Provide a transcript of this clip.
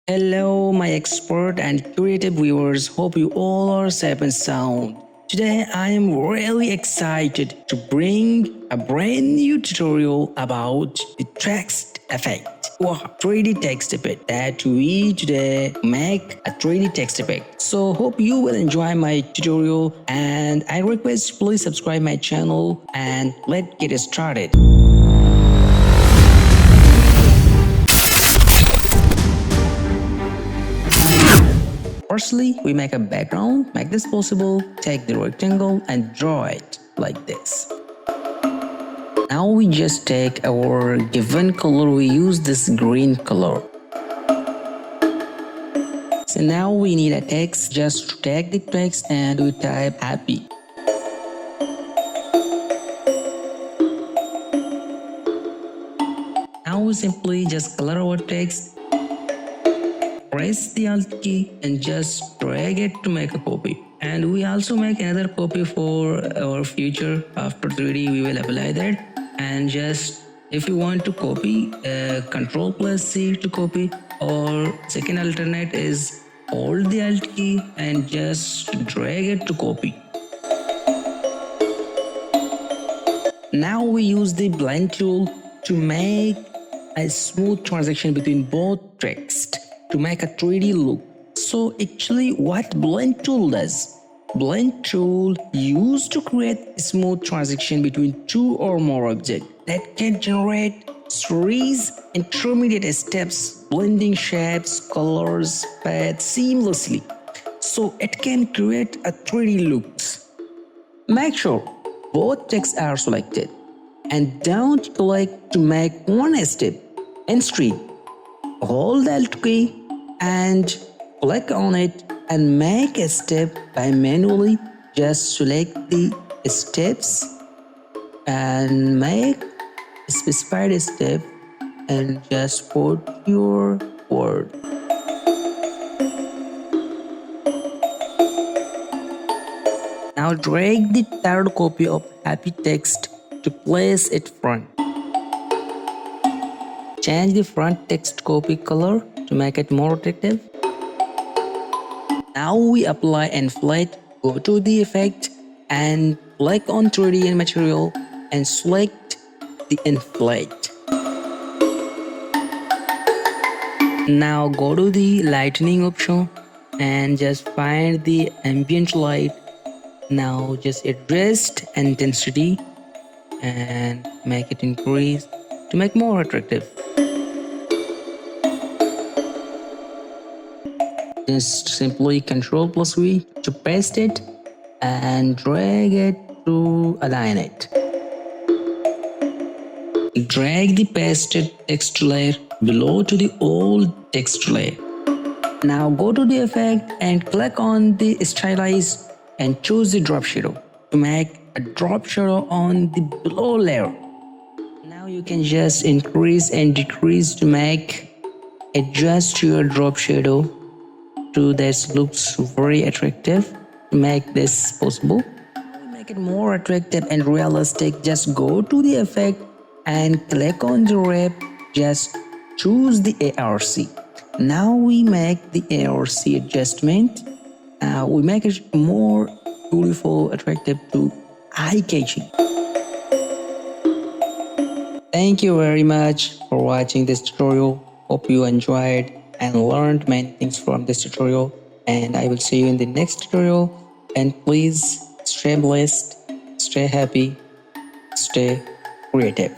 Hello, my expert and creative viewers. Hope you all are safe and sound. Today, I am really excited to bring a brand new tutorial about the text effect or 3D text effect that we today make a 3D text effect. So, hope you will enjoy my tutorial and I request please subscribe my channel and let's get started. Firstly, we make a background, make this possible, take the rectangle and draw it like this. Now we just take our given color, we use this green color. So now we need a text, just take the text and we type happy. Now we simply just color our text. Press the Alt key and just drag it to make a copy. And we also make another copy for our future. After 3D we will apply that. And just if you want to copy, Control plus C to copy, or second alternate is hold the Alt key and just drag it to copy. Now we use the blend tool to make a smooth transition between both text to make a 3D look. So actually what blend tool does? Blend tool used to create a smooth transition between two or more objects that can generate series intermediate steps, blending shapes, colors, paths seamlessly. So it can create a 3D looks. Make sure both texts are selected and don't click to make one step. Instead, hold the Alt key and click on it and make a step by manually just select the steps and make a specified step and just put your word. Now drag the third copy of happy text to place it front. Change the front text copy color to make it more attractive. Now we apply inflate, go to the effect and click on 3D material and select the inflate. Now go to the lightning option and just find the ambient light. Now just adjust intensity and make it increase to make more attractive. Just simply Control plus V to paste it and drag it to align it. Drag the pasted text layer below to the old text layer. Now go to the effect and click on the stylize and choose the drop shadow to make a drop shadow on the below layer. Now you can just increase and decrease to make adjust your drop shadow to this looks very attractive. To make this possible, to make it more attractive and realistic, just go to the effect and click on the wrap, just choose the ARC. Now we make the ARC adjustment. We make it more beautiful, attractive to eye-catching. Thank you very much for watching this tutorial. Hope you enjoyed and learned many things from this tutorial, and I will see you in the next tutorial. And please stay blessed, stay happy, stay creative.